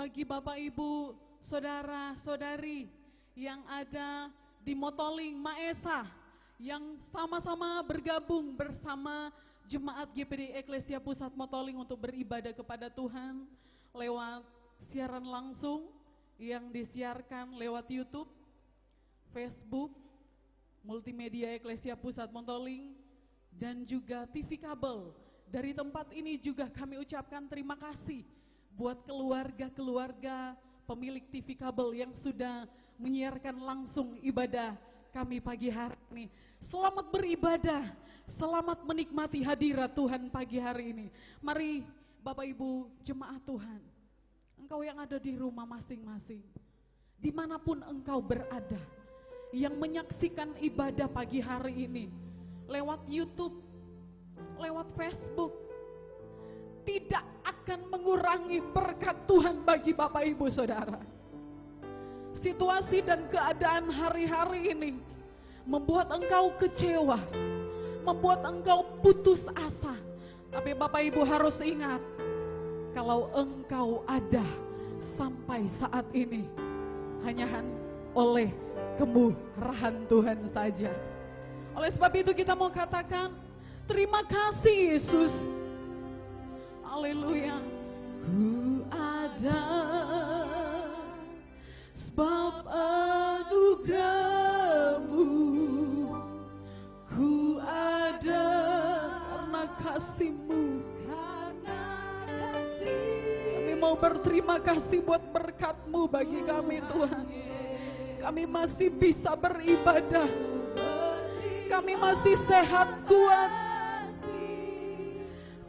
bagi Bapak Ibu, saudara-saudari yang ada di Motoling, Maesa, yang sama-sama bergabung bersama Jemaat GPD Eklesia Pusat Motoling untuk beribadah kepada Tuhan lewat siaran langsung yang disiarkan lewat YouTube, Facebook, Multimedia Eklesia Pusat Motoling, dan juga TV kabel. Dari tempat ini juga kami ucapkan terima kasih buat keluarga-keluarga pemilik TV kabel yang sudah menyiarkan langsung ibadah kami pagi hari ini. Selamat beribadah, selamat menikmati hadirat Tuhan pagi hari ini. Mari Bapak Ibu jemaat Tuhan, engkau yang ada di rumah masing-masing, dimanapun engkau berada, yang menyaksikan ibadah pagi hari ini lewat YouTube, lewat Facebook, tidak akan mengurangi berkat Tuhan bagi Bapak Ibu Saudara. Situasi dan keadaan hari-hari ini membuat engkau kecewa, membuat engkau putus asa. Tapi Bapak Ibu harus ingat, kalau engkau ada sampai saat ini hanya oleh kemurahan Tuhan saja. Oleh sebab itu kita mau katakan, terima kasih Yesus. Haleluya. Ku ada sebab anugerah-Mu. Ku ada karena kasih-Mu. Kami mau berterima kasih buat berkat-Mu bagi kami Tuhan. Kami masih bisa beribadah. Kami masih sehat kuat.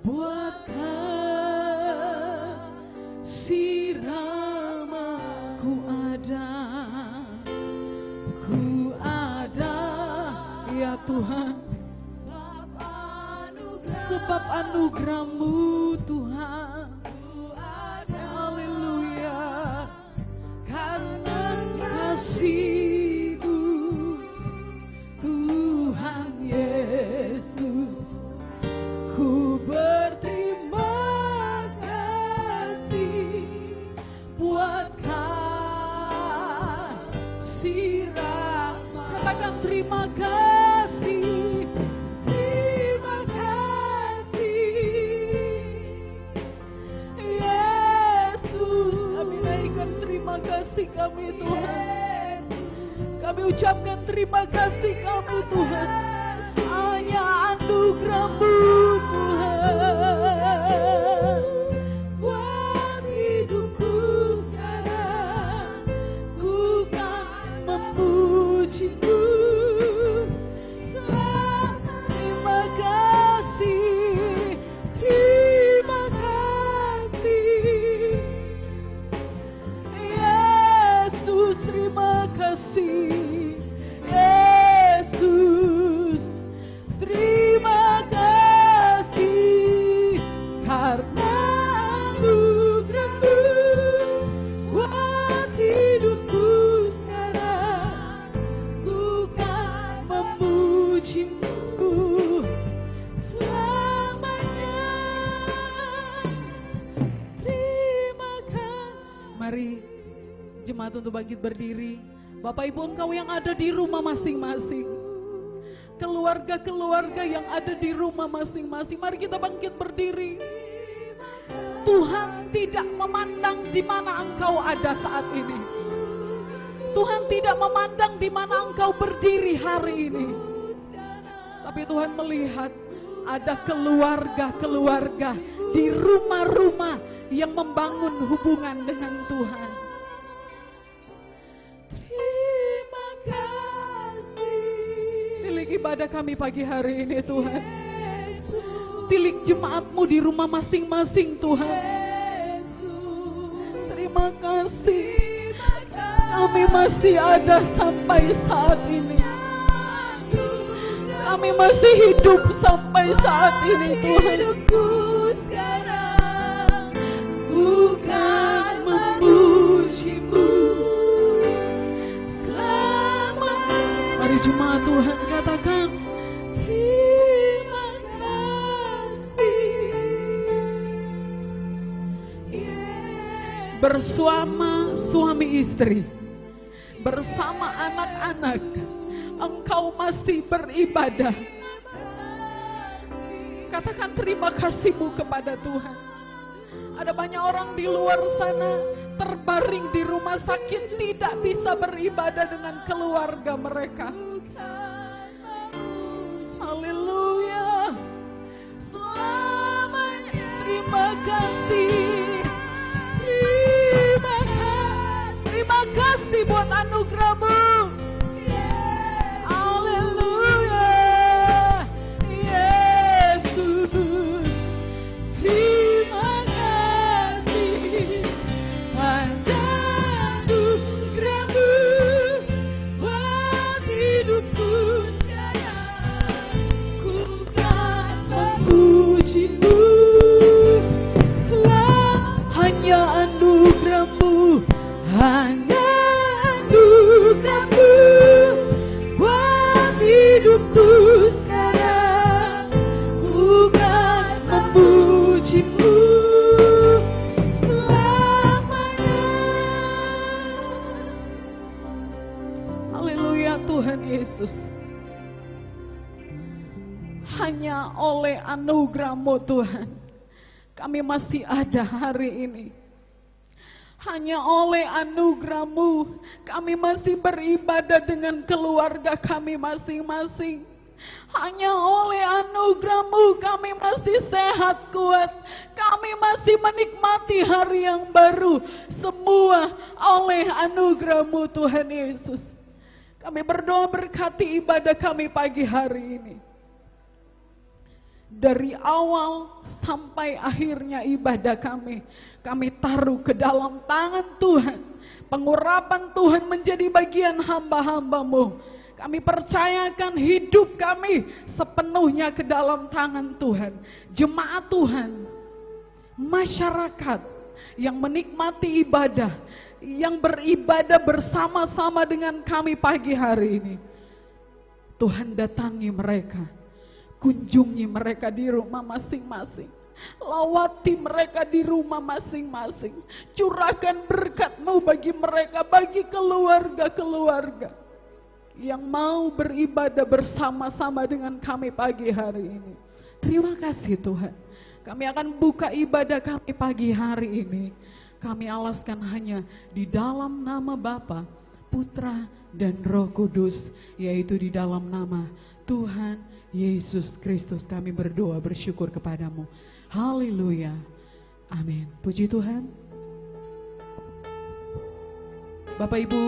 Buat kasih Rama-Ku ada. Ku ada ya Tuhan, sebab anugerah-Mu Tuhan. Haleluya. Karena kasih-Mu Tuhan Yesus, ku berterima kasih buat kasih Rama. Katakan terima kasih, terima kasih Yesus. Kami naikkan terima kasih kami Tuhan. Kami ucapkan terima kasih kami Tuhan. Hanya anugerah-Mu Tuhan. Buat hidupku sekarang, ku kan memuji-Mu. Terima kasih, terima kasih Yesus, terima kasih Yesus, terima kasih karena anugerah-Mu buat hidupku sekarang, ku kan memuji-Mu selamanya. Terima kasih. Mari jemaat untuk bangkit berdiri. Bapak Ibu engkau yang ada di rumah masing-masing, keluarga-keluarga yang ada di rumah masing-masing, mari kita bangkit berdiri. Tuhan tidak memandang di mana engkau ada saat ini. Tuhan tidak memandang di mana engkau berdiri hari ini. Tapi Tuhan melihat ada keluarga-keluarga di rumah-rumah yang membangun hubungan dengan Tuhan. Terima kasih. Tilik ibadah kami pagi hari ini Tuhan. Tilik jemaat-Mu di rumah masing-masing Tuhan. Terima kasih. Kami masih ada sampai saat ini. Kami masih hidup sampai saat ini Tuhan. Bukan memuji-Mu selamat. Mari jemaat Tuhan katakan terima kasih. suami istri, bersama anak-anak, engkau masih beribadah. Katakan terima kasih-Mu kepada Tuhan. Ada banyak orang di luar sana terbaring di rumah sakit, tidak bisa beribadah dengan keluarga mereka. Haleluya. Selamanya terima kasih. Terima kasih buat anugerah-Mu. Haleluya. Yesus, terima kasih. Hanya anugerah-Mu buat hidupku sekarang. Ku kan memuji-Mu. Hanya anugerah-Mu, hanya anugerah-Mu buat hidupku sekarang. Ku kan memuji-Mu selamanya. Haleluya Tuhan Yesus. Hanya oleh anugerah-Mu Tuhan, kami masih ada hari ini. Hanya oleh anugerah-Mu, kami masih beribadah dengan keluarga kami masing-masing. Hanya oleh anugerah-Mu, kami masih sehat kuat. Kami masih menikmati hari yang baru. Semua oleh anugerah-Mu Tuhan Yesus. Kami berdoa berkati ibadah kami pagi hari ini. Dari awal sampai akhirnya ibadah kami taruh ke dalam tangan Tuhan. Pengurapan Tuhan menjadi bagian hamba-hamba-Mu. Kami percayakan hidup kami sepenuhnya ke dalam tangan Tuhan. Jemaat Tuhan, masyarakat yang menikmati ibadah, yang beribadah bersama-sama dengan kami pagi hari ini, Tuhan datangi mereka. Kunjungi mereka di rumah masing-masing. Lawati mereka di rumah masing-masing. Curahkan berkat-Mu bagi mereka, bagi keluarga-keluarga yang mau beribadah bersama-sama dengan kami pagi hari ini. Terima kasih Tuhan. Kami akan buka ibadah kami pagi hari ini. Kami alaskan hanya di dalam nama Bapa, Putra, dan Roh Kudus, yaitu di dalam nama Tuhan Yesus Kristus kami berdoa bersyukur kepadamu. Haleluya. Amin. Puji Tuhan. Bapak Ibu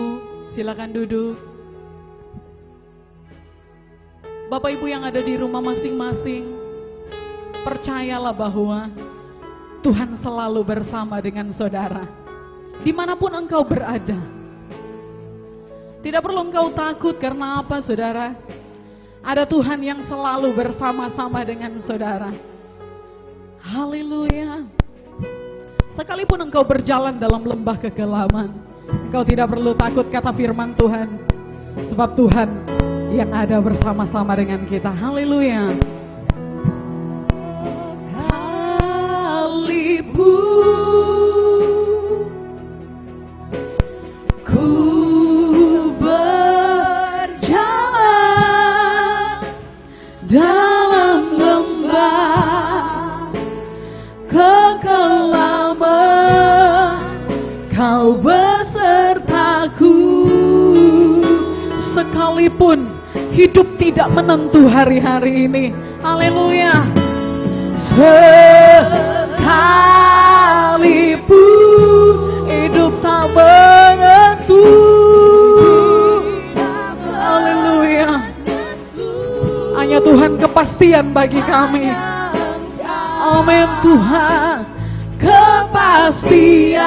silakan duduk. Bapak Ibu yang ada di rumah masing-masing, percayalah bahwa Tuhan selalu bersama dengan saudara. Dimanapun engkau berada. Tidak perlu engkau takut karena apa saudara? Ada Tuhan yang selalu bersama-sama dengan saudara. Haleluya. Sekalipun engkau berjalan dalam lembah kegelapan, engkau tidak perlu takut kata firman Tuhan. Sebab Tuhan yang ada bersama-sama dengan kita. Haleluya. Sekalipun ku dalam lembah kekelaman, Kau besertaku. Sekalipun hidup tidak menentu hari-hari ini, haleluya. Sekalipun hidup tak menentu, hanya Tuhan kepastian bagi kami. Amin Tuhan. Kepastian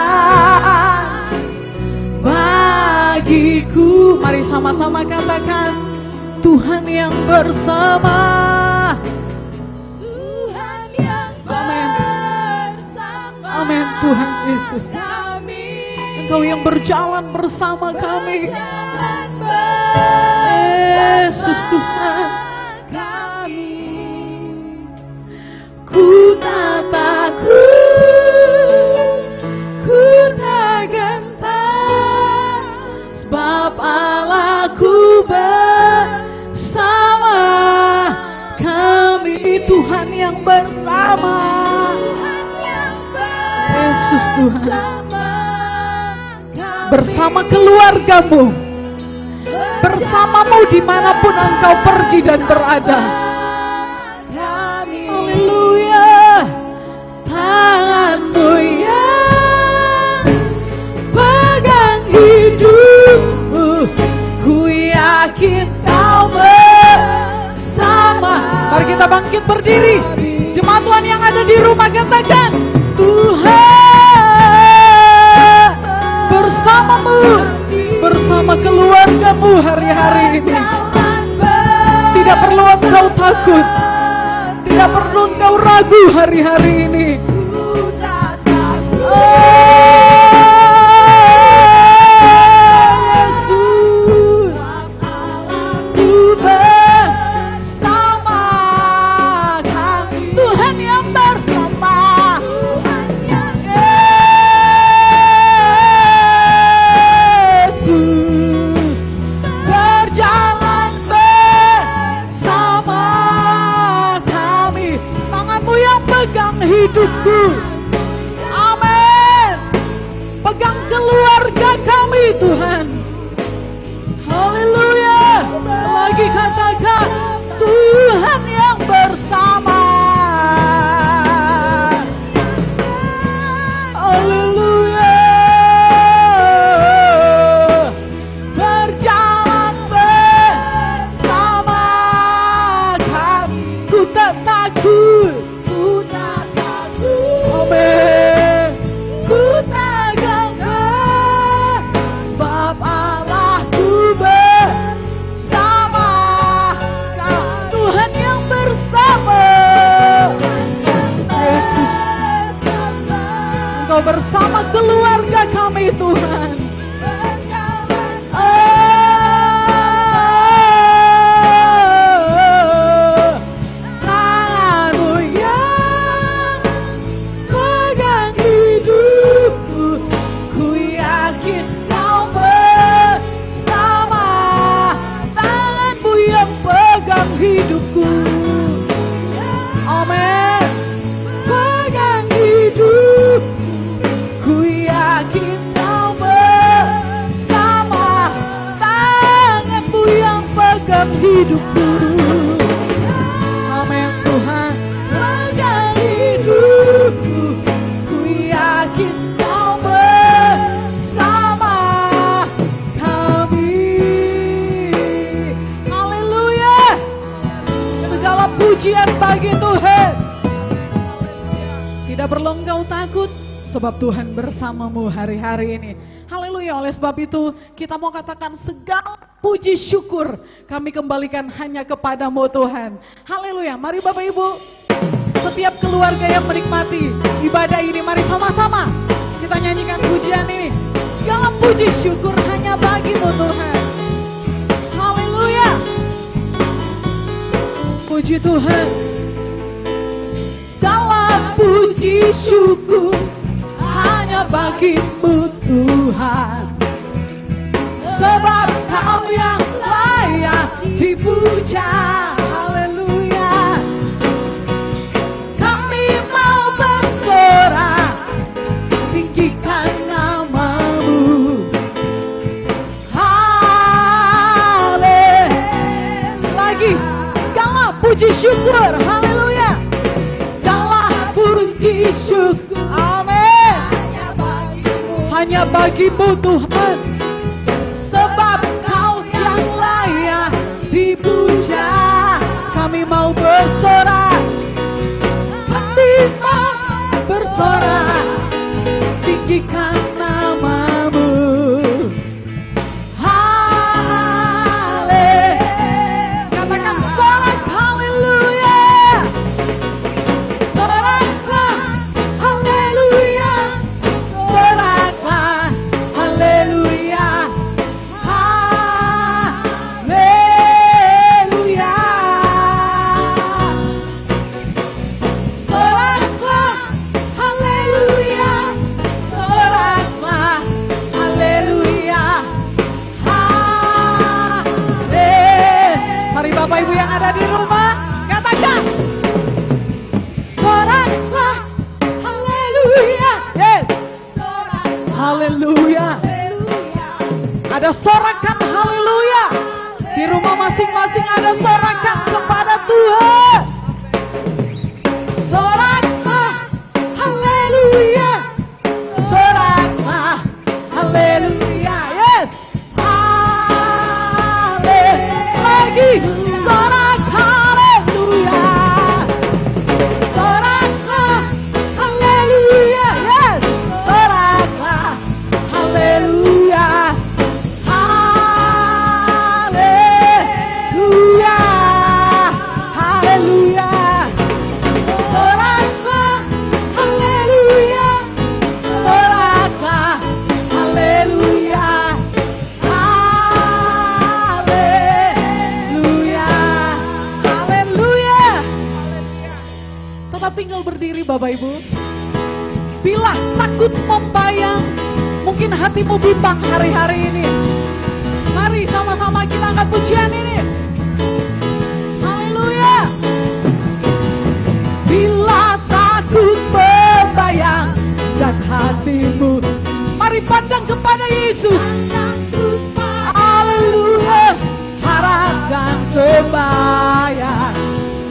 bagiku. Mari sama-sama katakan, Tuhan yang bersama. Tuhan yang bersama. Amin Tuhan Yesus. Engkau yang berjalan bersama kami. Yesus Tuhan. Ku tak takut, ku tak yang bersama. Yesus Tuhan, bersama keluargamu, bersamamu dimanapun engkau pergi dan berada. Haleluya. Tanganmu yang pegang hidupku, ku yakin kau bersama. Mari kita bangkit berdiri. Jemaat Tuhan yang ada di rumah katakan, Tuhan bersamamu, bersama keluargamu hari-hari ini. Tidak perlu engkau takut, tidak perlu engkau ragu hari-hari ini. Hidupku, amin. Pegang keluarga kami Tuhan. Haleluya. Lagi katakan, Tuhan yang bersama. Haleluya. Berjalan bersama kami, ku tak takut. Bersama keluarga kami Tuhan. Tanganmu yang pegang hidupku, ku yakin kau bersama. Tanganmu yang pegang hidupku, amin. Pegang hidup, ku yakin kau bersama. Tanganmu yang pegang hidupku, amin Tuhan. Pegang hidupku, ku yakin kau bersama kami. Haleluya. Segala pujian bagi Tuhan. Tidak perlu engkau takut, sebab Tuhan bersamamu hari-hari ini. Haleluya. Oleh sebab itu kita mau katakan segala puji syukur kami kembalikan hanya kepadamu Tuhan. Haleluya. Mari Bapak Ibu, setiap keluarga yang menikmati ibadah ini, mari sama-sama kita nyanyikan pujian ini. Segala puji syukur hanya bagimu Tuhan. Haleluya. Puji Tuhan. Segala puji syukur hanya bagimu Tuhan, sebab kau yang layak dipuja. Haleluya. Kami mau bersorak, tinggikan namamu. Haleluya. Lagi, segala puji syukur. Haleluya. Segala puji syukur, amin, hanya bagimu Tuhan, sebab kau yang layak dipuja. Kami mau bersorak, kami mau bersorak, tinggikan namamu. Haleluya. Katakan sorak haleluya. Soraklah haleluya. Soraklah haleluya. Haleluya. Soraklah haleluya. Haleluya. Ada sorakan haleluya. Di rumah masing-masing ada sorakan kepada Tuhan. Soraklah haleluya. Soraklah haleluya. Yes. Lagi sorak haleluya. Soraklah haleluya. Yes. Soraklah haleluya. Haleluya. Haleluya. Soraklah haleluya. Soraklah haleluya. Haleluya. Haleluya. Tetap tinggal berdiri Bapak Ibu. Bila takut membayang, mungkin hatimu bimbang hari-hari ini. Mari sama-sama kita angkat pujian ini. Haleluya. Bila takut membayang dan hatimu, mari pandang kepada Yesus. Haleluya. Harapkan sembahyang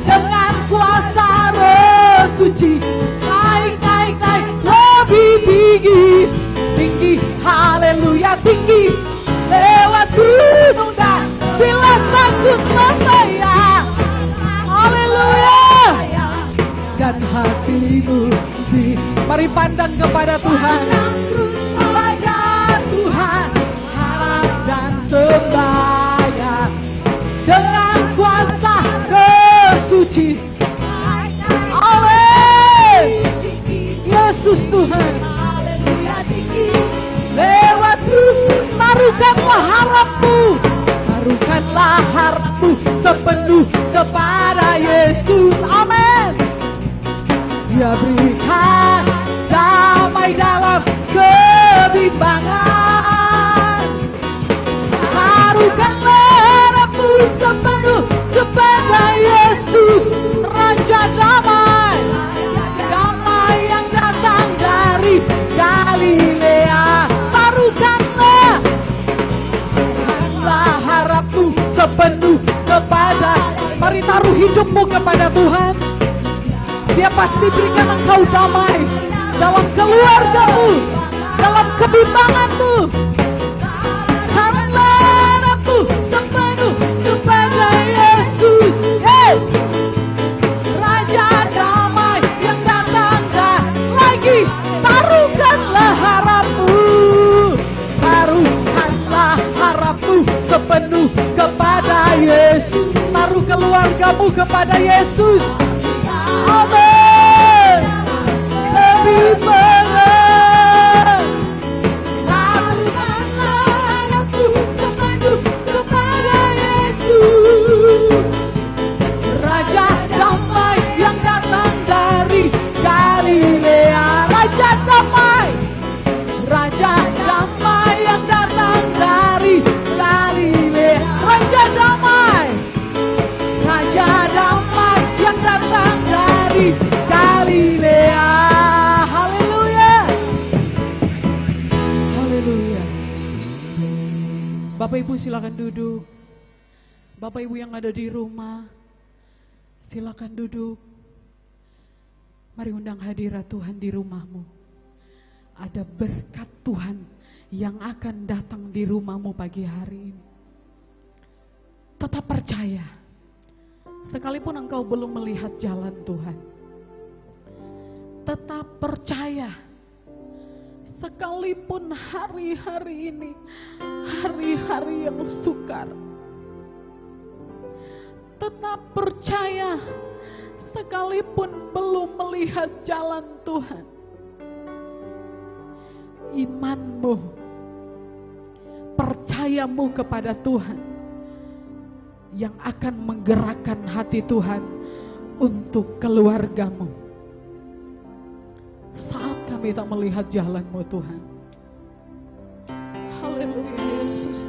dengan kuasa Roh Suci. Naik, naik, naik lebih tinggi, tinggi. Haleluya, tinggi. Lewat gunung dan bila takut membayang. Haleluya. Dan hatimu di, mari pandang kepada Tuhan. Kepada Tuhan harap dan sembahyang dengan kuasa kesuci. Amin. Yesus Tuhan. Lewat taruhkanlah harapmu, taruhkanlah harapmu sepenuh kepada Yesus. Amin. Dia berikan damai dalam kebimbangan. Taruhkanlah harapmu sepenuh kepada Yesus, Raja damai, damai yang datang dari Galilea. Taruhkanlah harapmu sepenuh kepada, mari taruh hidupmu kepada Tuhan. Dia pasti berikan engkau damai dalam keluargamu, dalam kebimbanganmu. Taruhlah harapmu sepenuh kepada Yesus. Yes. Raja damai yang datang dan lagi. Taruhkanlah harapmu, taruhkanlah harapmu sepenuh kepada Yesus. Taruh keluargamu kepada Yesus. Amin. Lebih benar. Taruhkanlah harapmu sepenuh kepada Yesus. Raja damai yang datang dari Galilea. Raja damai. Raja damai yang datang dari Galilea. Raja damai. Raja damai yang datang dari Galilea. Haleluya. Haleluya. Bapak Ibu silakan duduk. Bapak Ibu yang ada di rumah, silakan duduk. Mari undang hadirat Tuhan di rumahmu. Ada berkat Tuhan yang akan datang di rumahmu pagi hari ini. Tetap percaya. Sekalipun engkau belum melihat jalan Tuhan, tetap percaya. Sekalipun hari-hari ini hari-hari yang sukar, tetap percaya. Sekalipun belum melihat jalan Tuhan, imanmu, percayamu kepada Tuhan yang akan menggerakkan hati Tuhan untuk keluargamu. Saat kami tak melihat jalan-Mu Tuhan. Haleluya Yesus.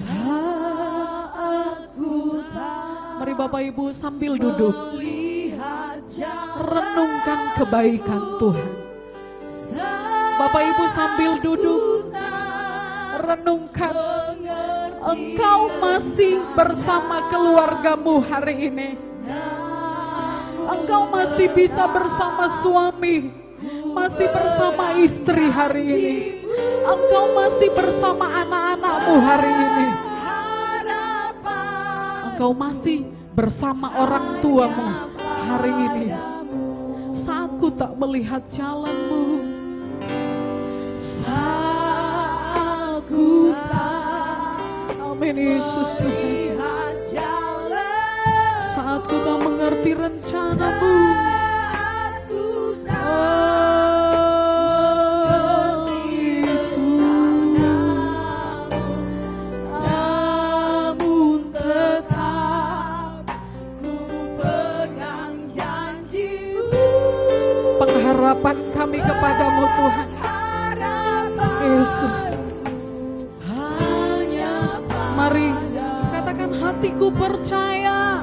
Saat ku tak, mari Bapak Ibu sambil duduk. Renungkan kebaikan Tuhan. Bapak Ibu sambil duduk, renungkan Engkau masih bersama keluargamu hari ini. Engkau masih bisa bersama suami, masih bersama istri hari ini. Engkau masih bersama anak-anakmu hari ini. Engkau masih bersama orang tuamu hari ini. Saat ku tak melihat jalanmu, saat ku tak, amin Yesus Tuhan, saat ku tak mengerti rencanamu, pengharapan kami kepadamu Tuhan Yesus. Mari katakan, hatiku percaya,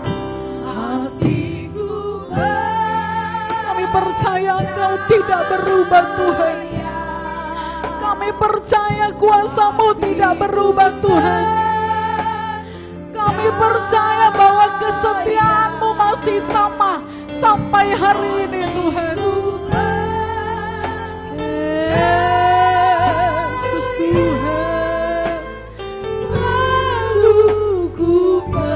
hatiku percaya. Kami percaya Engkau tidak berubah Tuhan. Kami percaya kuasa-Mu tidak berubah Tuhan. Kami percaya bahwa kesetiaan-Mu masih sama sampai hari ini Tuhan. Yesus Tuhan, selalu ku percaya.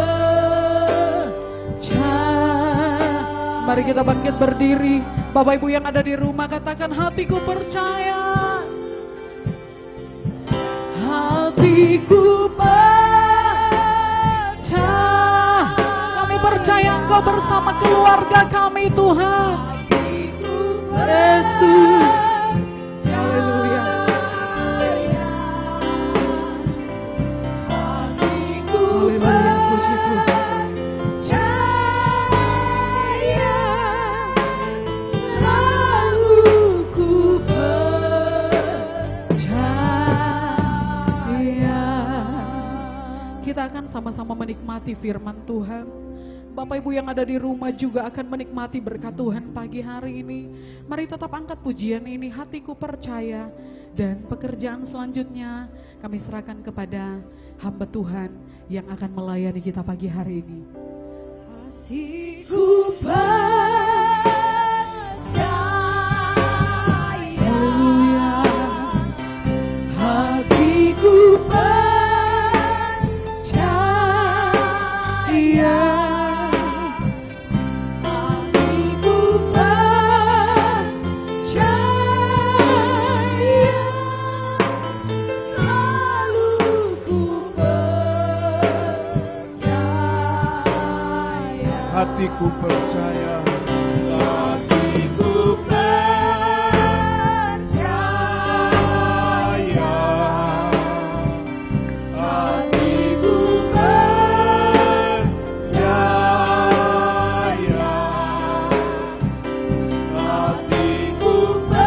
Mari kita bangkit berdiri. Bapak Ibu yang ada di rumah, katakan, hatiku percaya, hatiku percaya. Kami percaya Engkau bersama keluarga kami Tuhan Yesus. Haleluya. Haleluya, puji Tuhan. Selalu ku percaya. Kita akan sama-sama menikmati firman Tuhan. Bapak Ibu yang ada di rumah juga akan menikmati berkat Tuhan pagi hari ini. Mari tetap angkat pujian ini, hatiku percaya. Dan pekerjaan selanjutnya kami serahkan kepada hamba Tuhan yang akan melayani kita pagi hari ini. Hatiku percaya, hatiku percaya. Hatiku percaya, hatiku percaya, hatiku percaya, hatiku percaya,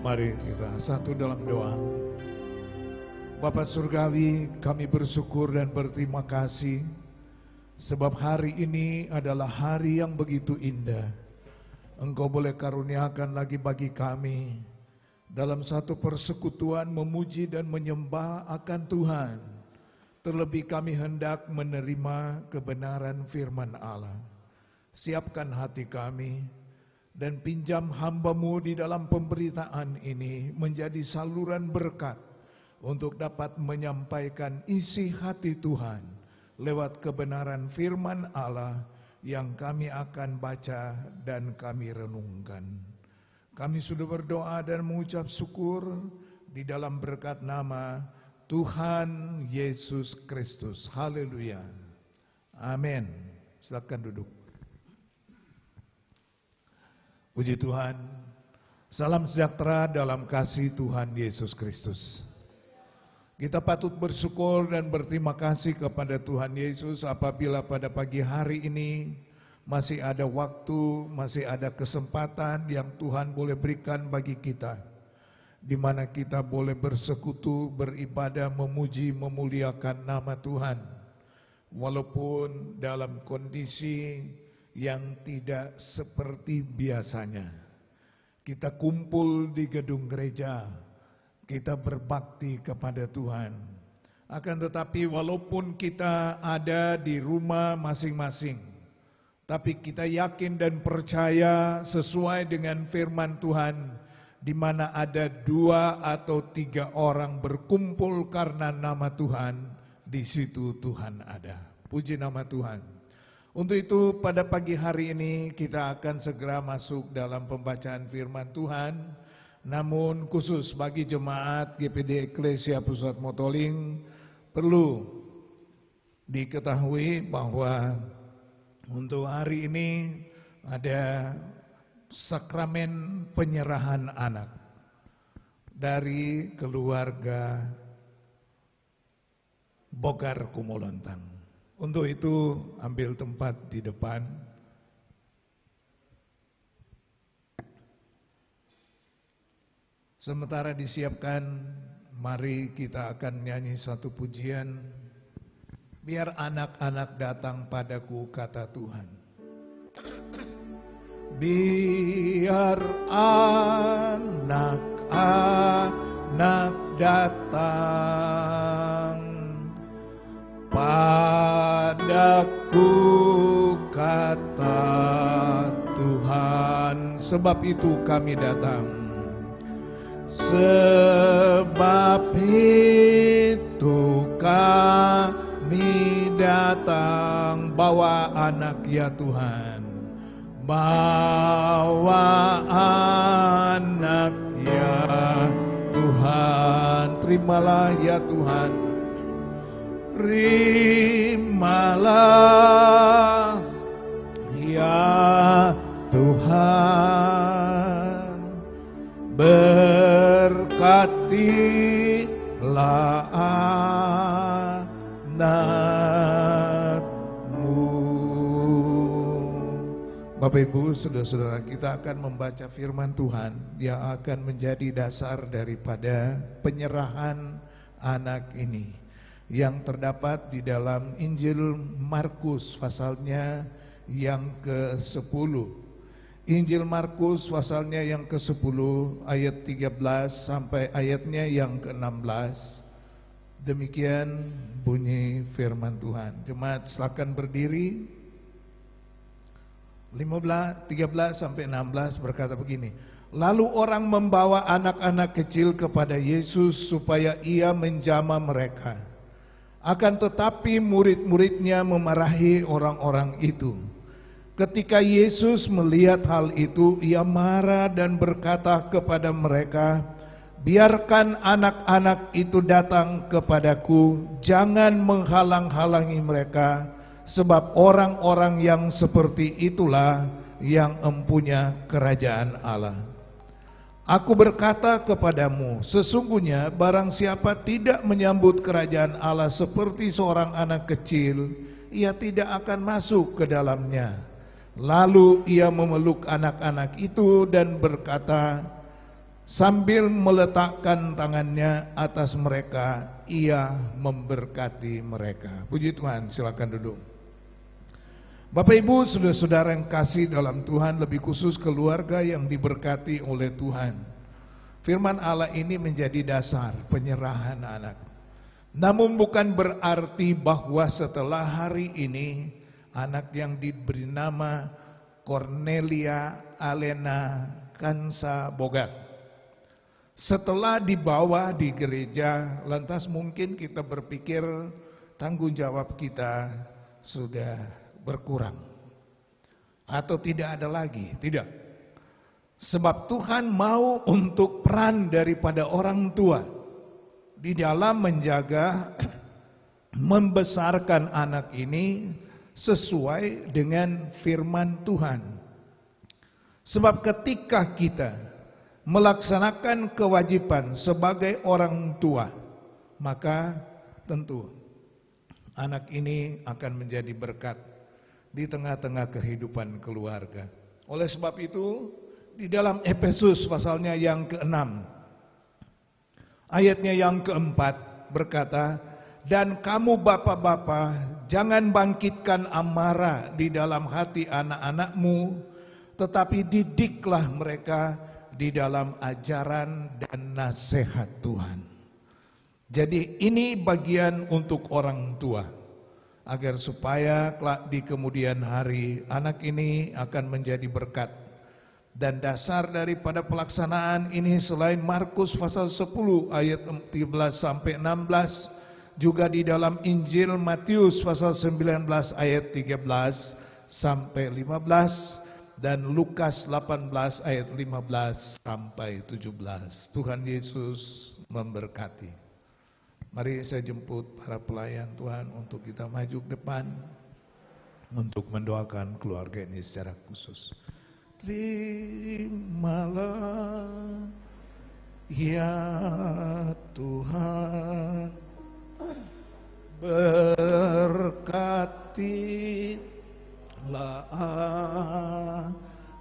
mari kita satu dalam doa. Bapa Surgawi, kami bersyukur dan berterima kasih sebab hari ini adalah hari yang begitu indah. Engkau boleh karuniakan lagi bagi kami dalam satu persekutuan memuji dan menyembah akan Tuhan. Terlebih kami hendak menerima kebenaran firman Allah. Siapkan hati kami dan pinjam hamba-Mu di dalam pemberitaan ini menjadi saluran berkat untuk dapat menyampaikan isi hati Tuhan lewat kebenaran firman Allah yang kami akan baca dan kami renungkan. Kami sudah berdoa dan mengucap syukur di dalam berkat nama Tuhan Yesus Kristus. Haleluya. Amin. Silakan duduk. Puji Tuhan, salam sejahtera dalam kasih Tuhan Yesus Kristus. Kita patut bersyukur dan berterima kasih kepada Tuhan Yesus apabila pada pagi hari ini Masih ada waktu, masih ada kesempatan yang Tuhan boleh berikan bagi kita, di mana kita boleh bersekutu, beribadah, memuji, memuliakan nama Tuhan, walaupun dalam kondisi yang tidak seperti biasanya. Kita kumpul di gedung gereja, kita berbakti kepada Tuhan. Akan tetapi walaupun kita ada di rumah masing-masing, tapi kita yakin dan percaya sesuai dengan firman Tuhan, di mana ada 2 atau 3 orang berkumpul karena nama Tuhan, di situ Tuhan ada. Puji nama Tuhan. Untuk itu pada pagi hari ini kita akan segera masuk dalam pembacaan firman Tuhan. Namun khusus bagi jemaat GPD Eklesia Pusat Motoling, perlu diketahui bahwa untuk hari ini ada sakramen penyerahan anak dari keluarga Bogar Kumolontang. Untuk itu ambil tempat di depan. Sementara disiapkan, mari kita akan nyanyi satu pujian. Biar anak-anak datang padaku, kata Tuhan. Biar anak-anak datang padaku, kata Tuhan. Sebab itu kami datang. Sebab itu kami datang. Bawa anak ya Tuhan, bawa anak ya Tuhan. Terimalah ya Tuhan, terimalah ya Tuhan. Berkatilah anakmu. Bapak Ibu, saudara-saudara, kita akan membaca firman Tuhan yang akan menjadi dasar daripada penyerahan anak ini, yang terdapat di dalam Injil Markus pasalnya yang ke-10. Injil Markus pasalnya yang ke-10 ayat 13 sampai ayatnya yang ke-16. Demikian bunyi firman Tuhan. Jemaat silakan berdiri. 13 sampai 16 berkata begini. Lalu orang membawa anak-anak kecil kepada Yesus supaya ia menjamah mereka. Akan tetapi murid-muridnya memarahi orang-orang itu. Ketika Yesus melihat hal itu, ia marah dan berkata kepada mereka, biarkan anak-anak itu datang kepadaku, jangan menghalang-halangi mereka, sebab orang-orang yang seperti itulah yang empunya kerajaan Allah. Aku berkata kepadamu, sesungguhnya barang siapa tidak menyambut kerajaan Allah seperti seorang anak kecil, ia tidak akan masuk ke dalamnya. Lalu ia memeluk anak-anak itu dan berkata, sambil meletakkan tangannya atas mereka, ia memberkati mereka. Puji Tuhan, silakan duduk. Bapak Ibu, saudara-saudara yang kasih dalam Tuhan, lebih khusus keluarga yang diberkati oleh Tuhan, firman Allah ini menjadi dasar penyerahan anak. Namun bukan berarti bahwa setelah hari ini anak yang diberi nama Cornelia Alena Kansa Bogat, setelah dibawa di gereja, lantas mungkin kita berpikir tanggung jawab kita sudah berkurang atau tidak ada lagi. Tidak. Sebab Tuhan mau untuk peran daripada orang tua di dalam menjaga, membesarkan anak ini sesuai dengan firman Tuhan. Sebab ketika kita melaksanakan kewajiban sebagai orang tua, maka tentu anak ini akan menjadi berkat di tengah-tengah kehidupan keluarga. Oleh sebab itu, di dalam Efesus pasalnya yang ke-6, ayatnya yang ke-4 berkata, dan kamu bapak-bapak, jangan bangkitkan amarah di dalam hati anak-anakmu, tetapi didiklah mereka di dalam ajaran dan nasihat Tuhan. Jadi ini bagian untuk orang tua, agar supaya kelak di kemudian hari anak ini akan menjadi berkat. Dan dasar daripada pelaksanaan ini selain Markus pasal 10 ayat 13 sampai 16, juga di dalam Injil Matius pasal 19 ayat 13 sampai 15, dan Lukas 18 ayat 15 sampai 17. Tuhan Yesus memberkati. Mari saya jemput para pelayan Tuhan untuk kita maju ke depan untuk mendoakan keluarga ini secara khusus. Terimalah ya Tuhan, berkatilah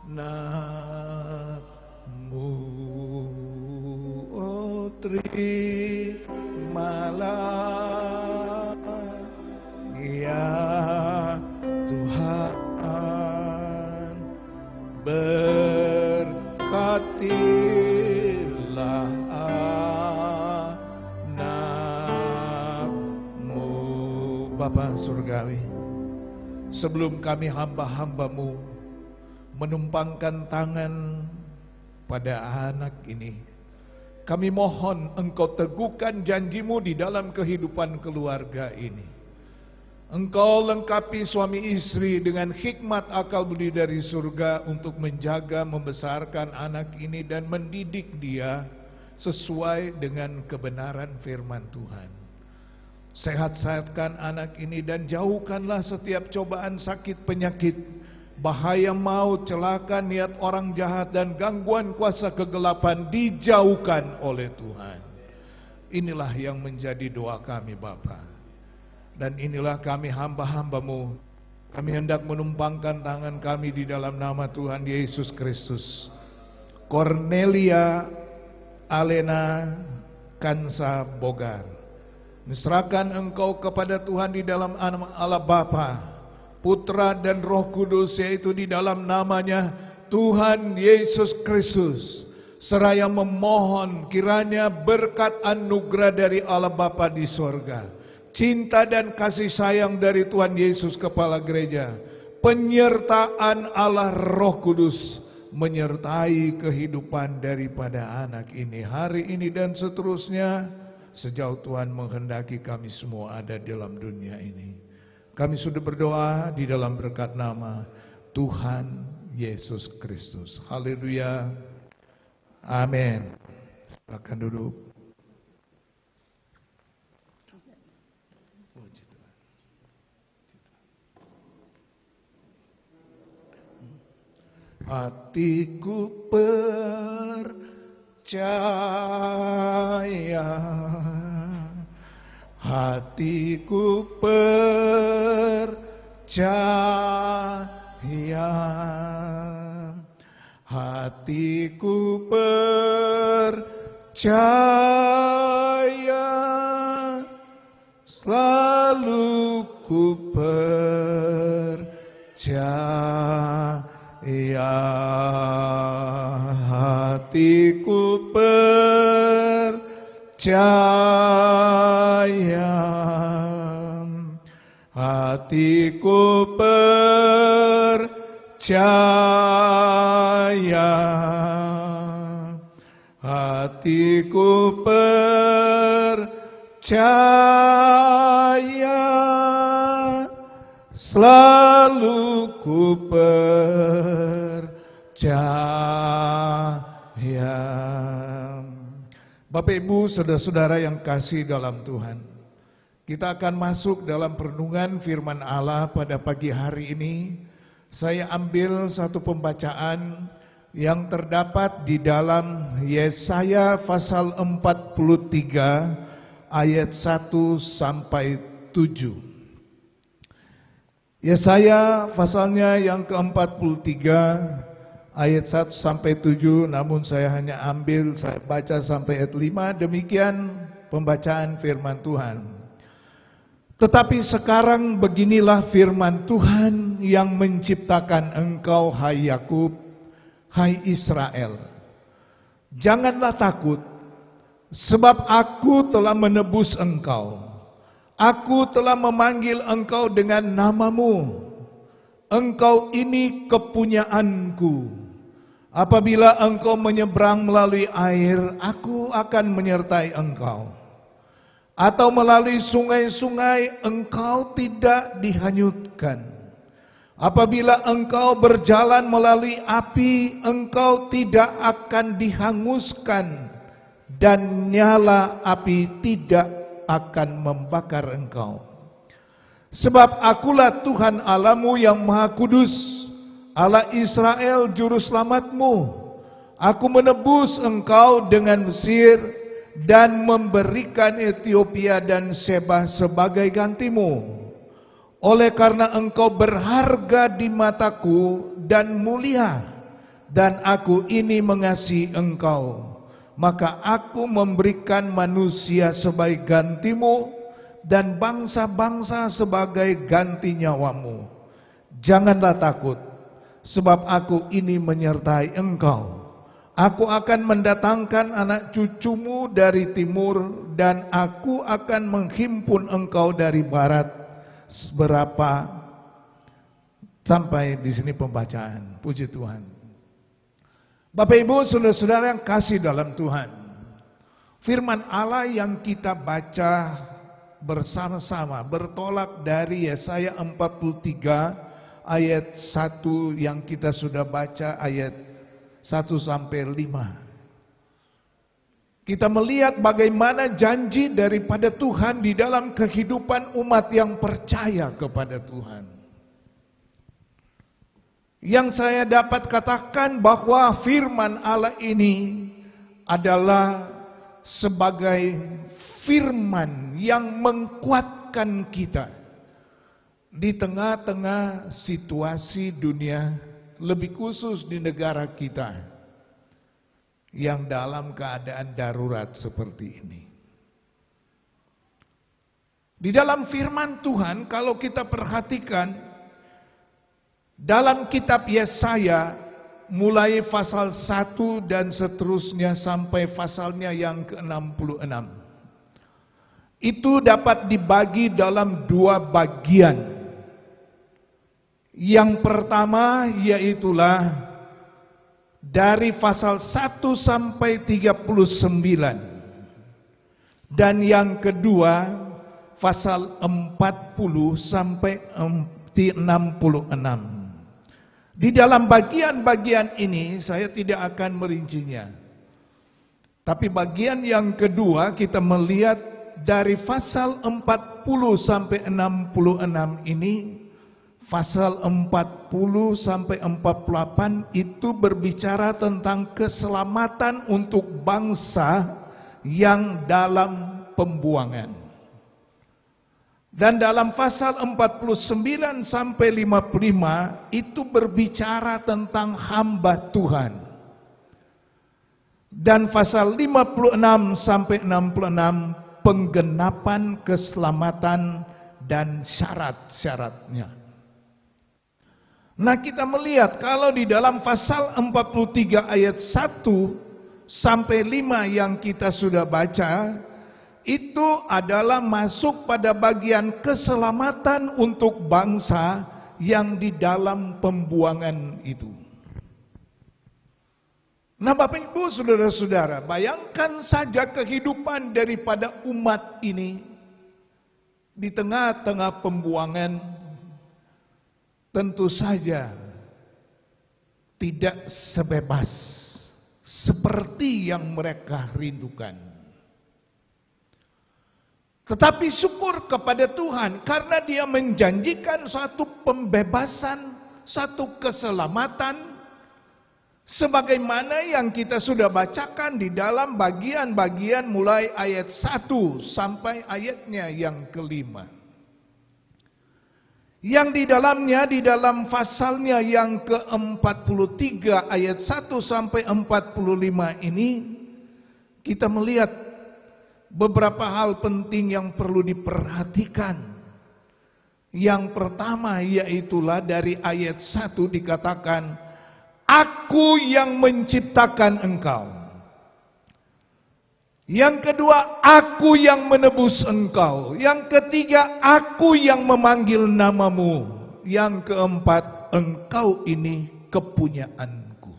anakmu, oh terimalah ya Tuhan, berkatilah anakmu. Bapa Surgawi, sebelum kami hamba-hambamu menumpangkan tangan pada anak ini, kami mohon Engkau teguhkan janjimu di dalam kehidupan keluarga ini. Engkau lengkapi suami istri dengan hikmat akal budi dari surga untuk menjaga, membesarkan anak ini dan mendidik dia sesuai dengan kebenaran firman Tuhan. Sehat-sehatkan anak ini dan jauhkanlah setiap cobaan sakit penyakit, bahaya maut, celaka, niat orang jahat dan gangguan kuasa kegelapan dijauhkan oleh Tuhan. Inilah yang menjadi doa kami Bapa. Dan inilah kami hamba-hambamu. Kami hendak menumpangkan tangan kami di dalam nama Tuhan Yesus Kristus. Cornelia Alena Kansa Bogar, serahkan engkau kepada Tuhan di dalam nama Allah Bapa, Putra dan Roh Kudus, yaitu di dalam namanya Tuhan Yesus Kristus. Seraya memohon kiranya berkat anugerah dari Allah Bapa di sorga, cinta dan kasih sayang dari Tuhan Yesus Kepala Gereja, penyertaan Allah Roh Kudus menyertai kehidupan daripada anak ini hari ini dan seterusnya sejauh Tuhan menghendaki kami semua ada dalam dunia ini. Kami sudah berdoa di dalam berkat nama Tuhan Yesus Kristus. Haleluya. Amin. Silakan duduk. Hatiku percaya, hatiku percaya, hatiku percaya, selalu ku percaya. Hatiku percaya, hatiku percaya, hatiku percaya, selalu ku percaya. Bapak Ibu, saudara-saudara yang kasih dalam Tuhan, kita akan masuk dalam perenungan firman Allah pada pagi hari ini. Saya ambil satu pembacaan yang terdapat di dalam Yesaya pasal 43 ayat 1 sampai 7. Yesaya pasalnya yang ke-43 ayat 1 sampai 7, namun saya baca sampai ayat 5. Demikian pembacaan firman Tuhan. Tetapi sekarang beginilah firman Tuhan yang menciptakan engkau, hai Yakub, hai Israel. Janganlah takut, sebab aku telah menebus engkau. Aku telah memanggil engkau dengan namamu. Engkau ini kepunyaanku. Apabila engkau menyeberang melalui air, aku akan menyertai engkau. Atau melalui sungai-sungai, engkau tidak dihanyutkan. Apabila engkau berjalan melalui api, engkau tidak akan dihanguskan, dan nyala api tidak akan membakar engkau. Sebab akulah Tuhan Allahmu yang Maha Kudus, Allah Israel juru selamatmu. Aku menebus engkau dengan Mesir dan memberikan Ethiopia dan Seba sebagai gantimu. Oleh karena engkau berharga di mataku dan mulia, dan aku ini mengasihi engkau, maka aku memberikan manusia sebagai gantimu dan bangsa-bangsa sebagai ganti nyawamu. Janganlah takut, sebab aku ini menyertai engkau. Aku akan mendatangkan anak cucumu dari timur, dan aku akan menghimpun engkau dari barat. Berapa sampai di sini pembacaan. Puji Tuhan. Bapak Ibu, saudara-saudara yang kasih dalam Tuhan, firman Allah yang kita baca bersama-sama bertolak dari Yesaya 43 ayat 1 yang kita sudah baca, ayat 1 sampai 5. Kita melihat bagaimana janji daripada Tuhan di dalam kehidupan umat yang percaya kepada Tuhan. Yang saya dapat katakan bahwa firman Allah ini adalah sebagai firman yang menguatkan kita di tengah-tengah situasi dunia, lebih khusus di negara kita yang dalam keadaan darurat seperti ini. Di dalam firman Tuhan, kalau kita perhatikan dalam kitab Yesaya, mulai pasal 1 dan seterusnya sampai pasalnya yang ke-66, itu dapat dibagi dalam dua bagian. Yang pertama yaitulah dari pasal 1 sampai 39, dan yang kedua pasal 40 sampai 66. Di dalam bagian-bagian ini saya tidak akan merincinya. Tapi bagian yang kedua kita melihat dari pasal 40 sampai 66 ini, pasal 40 sampai 48 itu berbicara tentang keselamatan untuk bangsa yang dalam pembuangan. Dan dalam pasal 49 sampai 55 itu berbicara tentang hamba Tuhan. Dan pasal 56 sampai 66 penggenapan keselamatan dan syarat-syaratnya. Nah, kita melihat kalau di dalam pasal 43 ayat 1 sampai 5 yang kita sudah baca, itu adalah masuk pada bagian keselamatan untuk bangsa yang di dalam pembuangan itu. Nah, Bapak Ibu, saudara-saudara, bayangkan saja kehidupan daripada umat ini di tengah-tengah pembuangan, tentu saja tidak sebebas seperti yang mereka rindukan. Tetapi syukur kepada Tuhan karena Dia menjanjikan suatu pembebasan, satu keselamatan, sebagaimana yang kita sudah bacakan di dalam bagian-bagian mulai ayat 1 sampai ayatnya yang ke-5. yang di dalamnya, di dalam pasalnya yang ke-43 ayat 1 sampai 45 ini, kita melihat beberapa hal penting yang perlu diperhatikan. Yang pertama yaitulah dari ayat 1 dikatakan, Aku yang menciptakan engkau. Yang kedua, Aku yang menebus engkau. Yang ketiga, Aku yang memanggil namamu. Yang keempat, engkau ini kepunyaanku.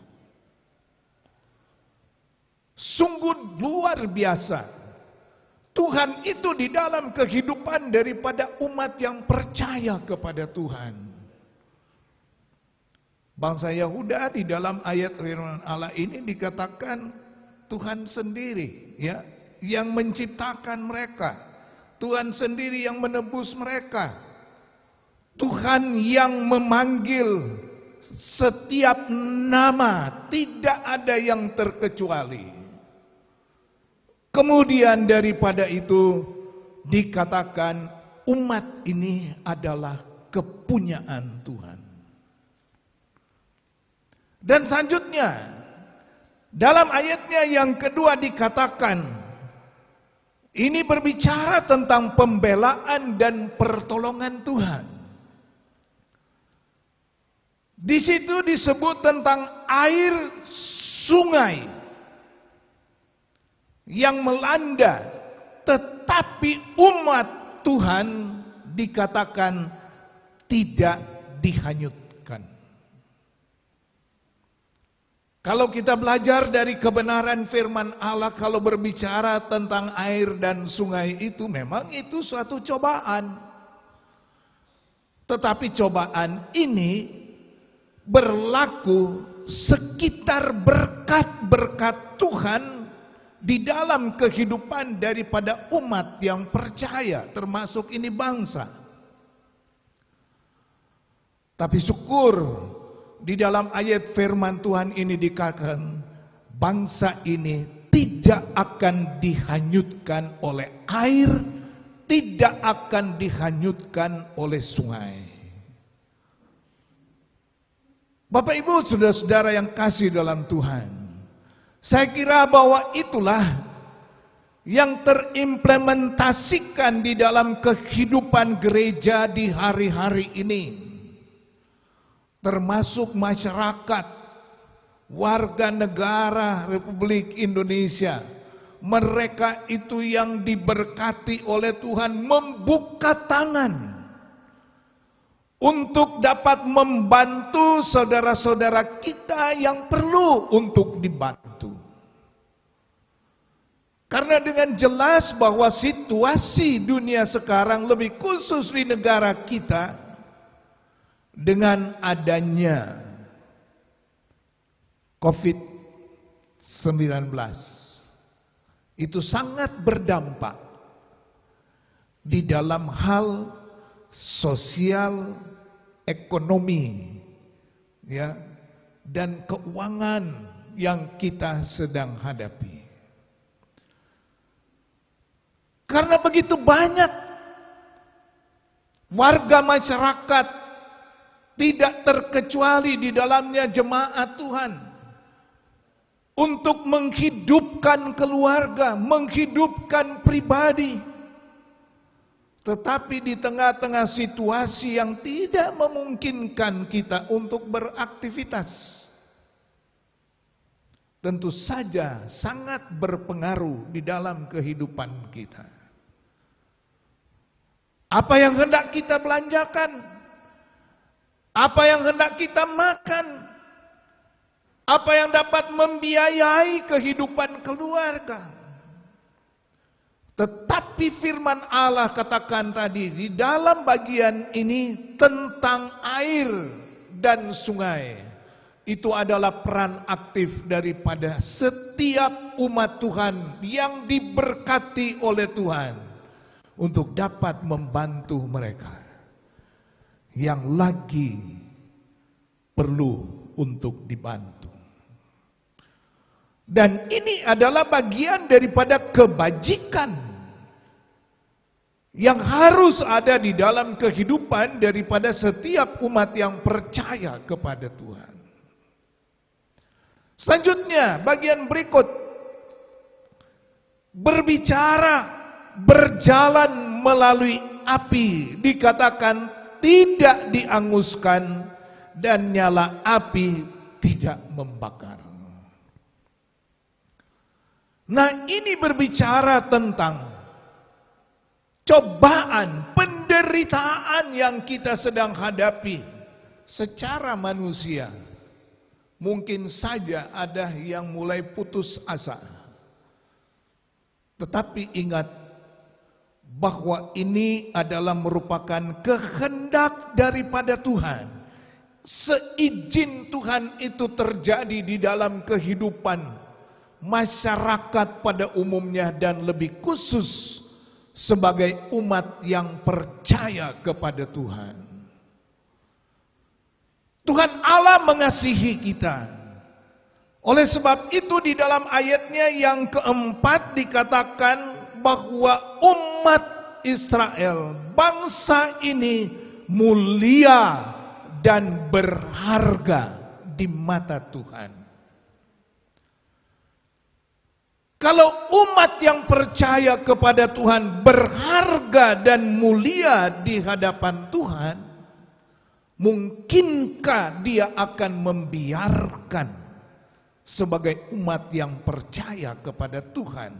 Sungguh luar biasa. Tuhan itu di dalam kehidupan daripada umat yang percaya kepada Tuhan. Bangsa Yahuda di dalam ayat firman Allah ini dikatakan Tuhan sendiri ya yang menciptakan mereka. Tuhan sendiri yang menebus mereka. Tuhan yang memanggil setiap nama, tidak ada yang terkecuali. Kemudian daripada itu dikatakan umat ini adalah kepunyaan Tuhan. Dan selanjutnya dalam ayatnya yang kedua dikatakan, ini berbicara tentang pembelaan dan pertolongan Tuhan. Di situ disebut tentang air sungai yang melanda, tetapi umat Tuhan dikatakan tidak dihanyutkan. Kalau kita belajar dari kebenaran firman Allah, kalau berbicara tentang air dan sungai itu, memang itu suatu cobaan. Tetapi cobaan ini berlaku sekitar berkat-berkat Tuhan di dalam kehidupan daripada umat yang percaya, termasuk ini bangsa. Tapi syukur, di dalam ayat firman Tuhan ini dikatakan, bangsa ini tidak akan dihanyutkan oleh air, tidak akan dihanyutkan oleh sungai. Bapak Ibu saudara-saudara yang kasih dalam Tuhan, saya kira bahwa itulah yang terimplementasikan di dalam kehidupan gereja di hari-hari ini. Termasuk masyarakat, warga negara Republik Indonesia. Mereka itu yang diberkati oleh Tuhan membuka tangan untuk dapat membantu saudara-saudara kita yang perlu untuk dibantu. Karena dengan jelas bahwa situasi dunia sekarang, lebih khusus di negara kita, dengan adanya COVID-19 itu sangat berdampak di dalam hal sosial, ekonomi, ya, dan keuangan yang kita sedang hadapi. Karena begitu banyak warga masyarakat, tidak terkecuali di dalamnya jemaat Tuhan, untuk menghidupkan keluarga, menghidupkan pribadi. Tetapi di tengah-tengah situasi yang tidak memungkinkan kita untuk beraktivitas, tentu saja sangat berpengaruh di dalam kehidupan kita. Apa yang hendak kita belanjakan, apa yang hendak kita makan, apa yang dapat membiayai kehidupan keluarga. Tetapi firman Allah katakan tadi di dalam bagian ini tentang air dan sungai. Itu adalah peran aktif daripada setiap umat Tuhan yang diberkati oleh Tuhan untuk dapat membantu mereka yang lagi perlu untuk dibantu. Dan ini adalah bagian daripada kebajikan yang harus ada di dalam kehidupan daripada setiap umat yang percaya kepada Tuhan. Selanjutnya, bagian berikut berbicara berjalan melalui api, dikatakan tidak dianguskan dan nyala api tidak membakar. Nah, ini berbicara tentang cobaan, penderitaan yang kita sedang hadapi secara manusia. Mungkin saja ada yang mulai putus asa. Tetapi ingat bahwa ini adalah merupakan kehendak daripada Tuhan. Seizin Tuhan itu terjadi di dalam kehidupan masyarakat pada umumnya dan lebih khusus sebagai umat yang percaya kepada Tuhan. Tuhan Allah mengasihi kita. Oleh sebab itu di dalam ayatnya yang keempat dikatakan bahwa umat Israel, bangsa ini mulia dan berharga di mata Tuhan. Kalau umat yang percaya kepada Tuhan berharga dan mulia di hadapan Tuhan, mungkinkah dia akan membiarkan sebagai umat yang percaya kepada Tuhan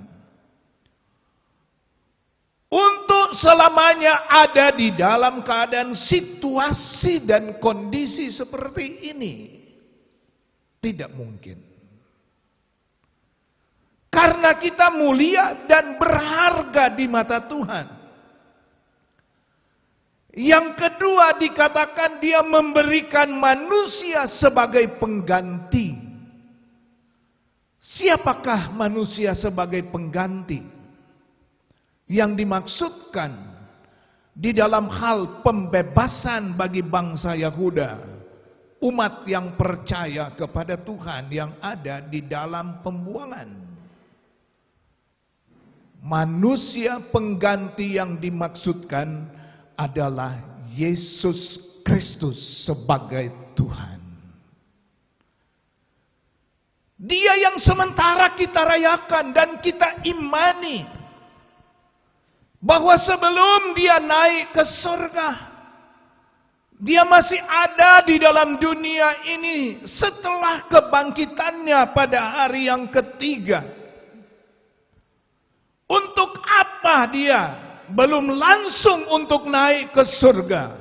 untuk selamanya ada di dalam keadaan situasi dan kondisi seperti ini? Tidak mungkin. Karena kita mulia dan berharga di mata Tuhan. Yang kedua dikatakan dia memberikan manusia sebagai pengganti. Siapakah manusia sebagai pengganti? Yang dimaksudkan di dalam hal pembebasan bagi bangsa Yahuda, umat yang percaya kepada Tuhan yang ada di dalam pembuangan. Manusia pengganti yang dimaksudkan adalah Yesus Kristus sebagai Tuhan. Dia yang sementara kita rayakan dan kita imani bahwa sebelum dia naik ke surga, dia masih ada di dalam dunia ini setelah kebangkitannya pada hari yang ketiga. Untuk apa dia belum langsung untuk naik ke surga?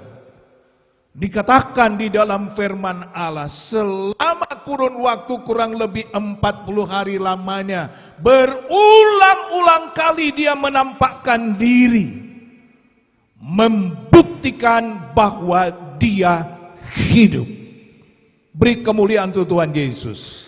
Dikatakan di dalam firman Allah, selama kurun waktu kurang lebih 40 hari lamanya, berulang-ulang kali dia menampakkan diri, membuktikan bahwa dia hidup. Beri kemuliaan untuk Tuhan Yesus.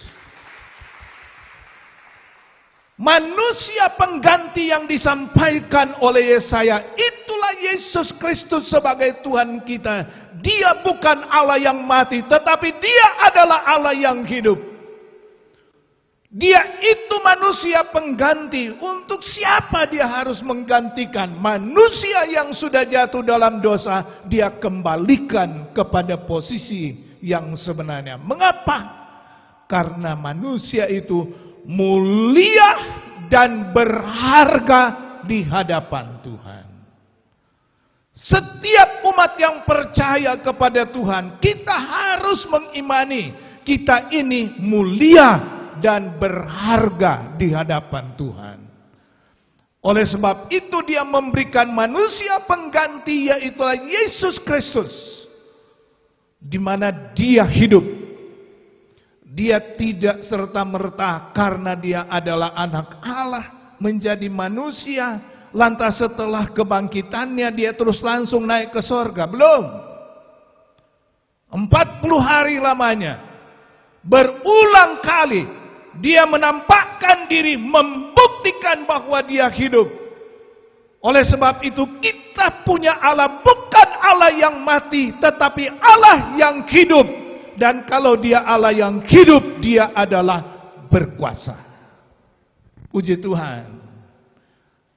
Manusia pengganti yang disampaikan oleh Yesaya, itulah Yesus Kristus sebagai Tuhan kita. Dia bukan Allah yang mati, tetapi dia adalah Allah yang hidup. Dia itu manusia pengganti. Untuk siapa dia harus menggantikan? Manusia yang sudah jatuh dalam dosa, dia kembalikan kepada posisi yang sebenarnya. Mengapa? Karena manusia itu mulia dan berharga di hadapan Tuhan. Setiap umat yang percaya kepada Tuhan, kita harus mengimani kita ini mulia dan berharga di hadapan Tuhan. Oleh sebab itu dia memberikan manusia pengganti, yaitu Yesus Kristus, di mana dia hidup. Dia tidak serta-merta karena dia adalah anak Allah menjadi manusia, lantas setelah kebangkitannya dia terus langsung naik ke surga. Belum. 40 hari lamanya, berulang kali dia menampakkan diri, membuktikan bahwa dia hidup. Oleh sebab itu kita punya Allah bukan Allah yang mati, tetapi Allah yang hidup. Dan kalau dia Allah yang hidup, dia adalah berkuasa. Puji Tuhan.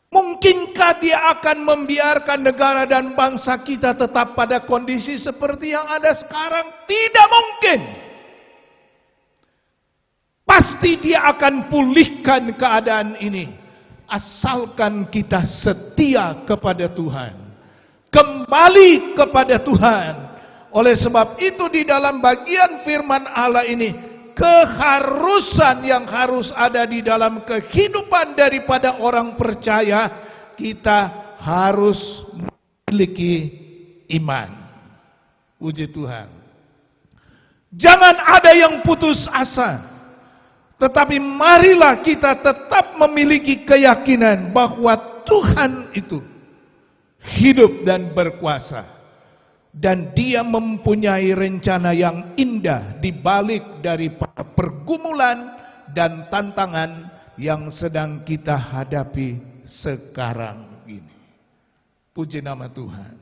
Mungkin Mungkinkah Dia akan membiarkan negara dan bangsa kita tetap pada kondisi seperti yang ada sekarang? Tidak mungkin. Pasti Dia akan pulihkan keadaan ini, asalkan kita setia kepada Tuhan, kembali kepada Tuhan. Oleh sebab itu di dalam bagian firman Allah ini, keharusan yang harus ada di dalam kehidupan daripada orang percaya, kita harus memiliki iman. Puji Tuhan. Jangan ada yang putus asa. Tetapi marilah kita tetap memiliki keyakinan bahwa Tuhan itu hidup dan berkuasa. Dan Dia mempunyai rencana yang indah di balik daripada pergumulan dan tantangan yang sedang kita hadapi sekarang ini. Puji nama Tuhan.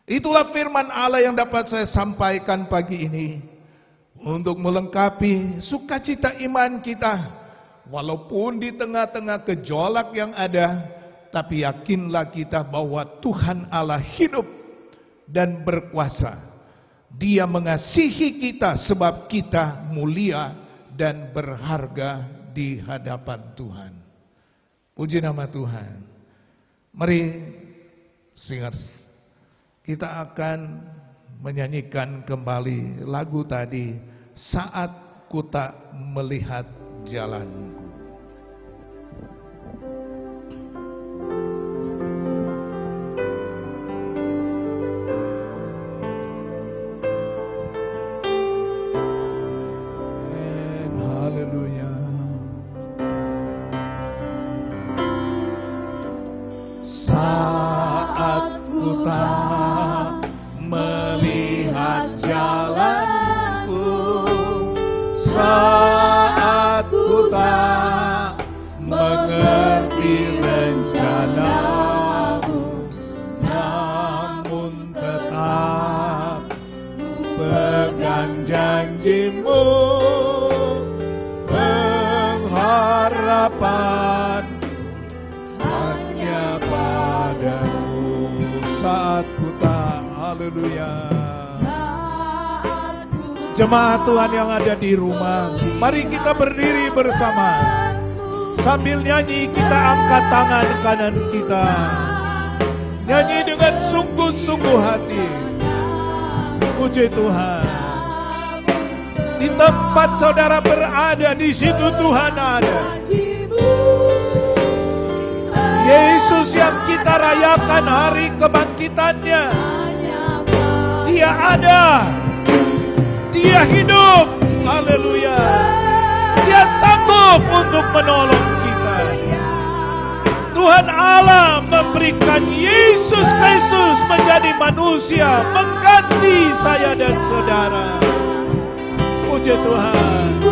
Itulah firman Allah yang dapat saya sampaikan pagi ini. Untuk melengkapi sukacita iman kita. Walaupun di tengah-tengah gejolak yang ada, tapi yakinlah kita bahwa Tuhan Allah hidup dan berkuasa. Dia mengasihi kita sebab kita mulia dan berharga di hadapan Tuhan. Puji nama Tuhan. Mari singers, kita akan menyanyikan kembali lagu tadi, Saat Ku Tak Melihat Jalanku. Haleluya. Saat ku tak melihat jalanku, saat ku tak mengerti rencanamu, namun tetap pegang janjimu, pengharapan hanya padamu. Saat ku tak, haleluya. Jemaat Tuhan yang ada di rumah, mari kita berdiri bersama. Sambil nyanyi kita angkat tangan kanan kita. Nyanyi dengan sungguh-sungguh hati. Puji Tuhan. Di tempat saudara berada, di situ Tuhan ada. Yesus yang kita rayakan hari kebangkitannya, Dia ada. Dia hidup, haleluya. Dia sanggup untuk menolong kita. Tuhan Allah memberikan Yesus Kristus menjadi manusia, mengganti saya dan saudara. Puji Tuhan.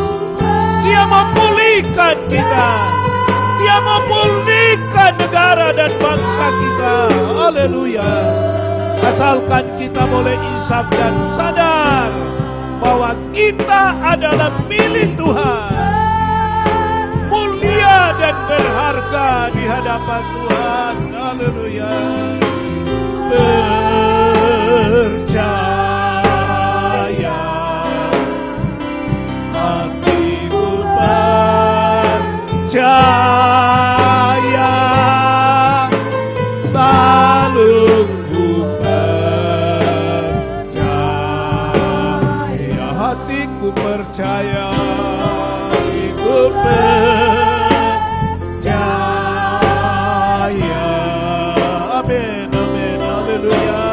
Dia memulihkan kita. Dia memulihkan negara dan bangsa kita. Haleluya. Asalkan kita boleh insaf dan sadar bahwa kita adalah milik Tuhan, mulia dan berharga di hadapan Tuhan. Haleluya. Percaya, hatiku percaya, selalu ku percaya. Hatiku percaya, hatiku percaya. Amin, amin, haleluya.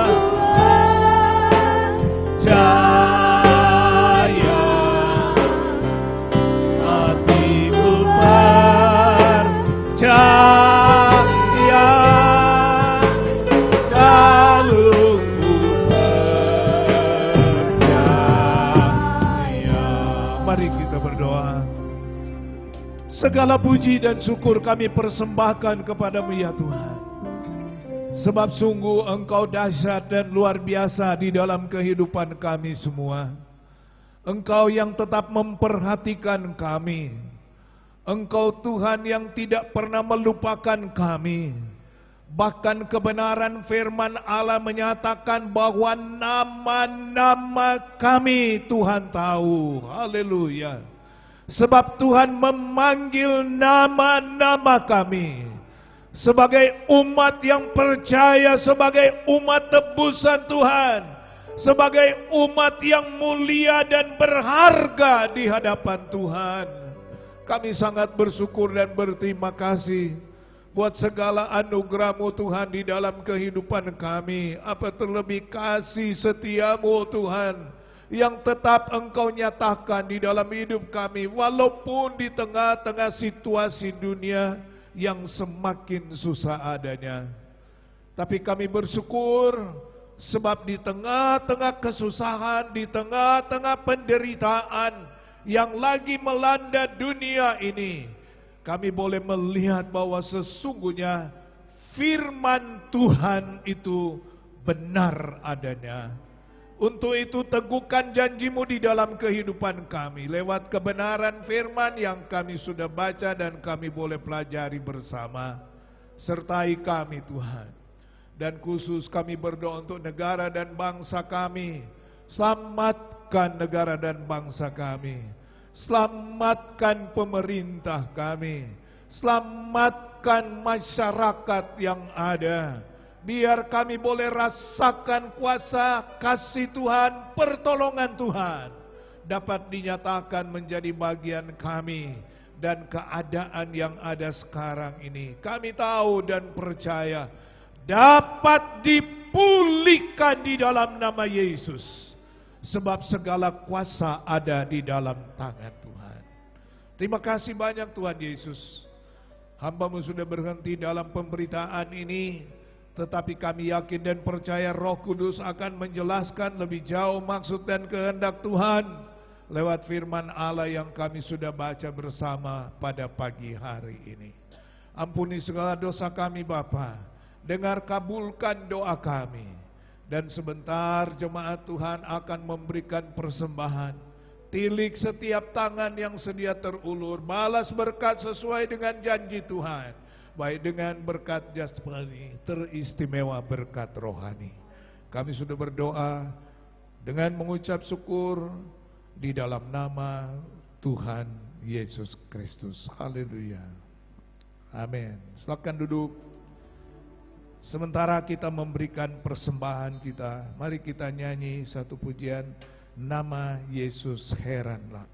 Percaya, hatiku percaya, selalu ku percaya. Mari kita berdoa. Segala puji dan syukur kami persembahkan kepadamu ya Tuhan. Sebab sungguh Engkau dahsyat dan luar biasa di dalam kehidupan kami semua. Engkau yang tetap memperhatikan kami. Engkau Tuhan yang tidak pernah melupakan kami. Bahkan kebenaran firman Allah menyatakan bahwa nama-nama kami Tuhan tahu. Haleluya. Sebab Tuhan memanggil nama-nama kami sebagai umat yang percaya, sebagai umat tebusan Tuhan, sebagai umat yang mulia dan berharga di hadapan Tuhan. Kami sangat bersyukur dan berterima kasih buat segala anugerah-Mu Tuhan di dalam kehidupan kami. Apa terlebih kasih setia-Mu Tuhan yang tetap Engkau nyatakan di dalam hidup kami, walaupun di tengah-tengah situasi dunia yang semakin susah adanya. Tapi kami bersyukur sebab di tengah-tengah kesusahan, di tengah-tengah penderitaan yang lagi melanda dunia ini, kami boleh melihat bahwa sesungguhnya firman Tuhan itu benar adanya. Untuk itu teguhkan janji-Mu di dalam kehidupan kami lewat kebenaran firman yang kami sudah baca dan kami boleh pelajari bersama. Sertai kami Tuhan. Dan khusus kami berdoa untuk negara dan bangsa kami. Selamatkan negara dan bangsa kami. Selamatkan pemerintah kami. Selamatkan masyarakat yang ada. Biar kami boleh rasakan kuasa kasih Tuhan, pertolongan Tuhan dapat dinyatakan menjadi bagian kami dan keadaan yang ada sekarang ini. Kami tahu dan percaya dapat dipulihkan di dalam nama Yesus. Sebab segala kuasa ada di dalam tangan Tuhan. Terima kasih banyak Tuhan Yesus. Hamba-Mu sudah berhenti dalam pemberitaan ini, tetapi kami yakin dan percaya Roh Kudus akan menjelaskan lebih jauh maksud dan kehendak Tuhan lewat firman Allah yang kami sudah baca bersama pada pagi hari ini. Ampuni segala dosa kami Bapa, dengar kabulkan doa kami. Dan sebentar jemaat Tuhan akan memberikan persembahan. Tilik setiap tangan yang sedia terulur, balas berkat sesuai dengan janji Tuhan. Baik dengan berkat jasmani, teristimewa berkat rohani. Kami sudah berdoa dengan mengucap syukur di dalam nama Tuhan Yesus Kristus. Haleluya. Amin. Silakan duduk. Sementara kita memberikan persembahan kita, mari kita nyanyi satu pujian, Nama Yesus Heranlah.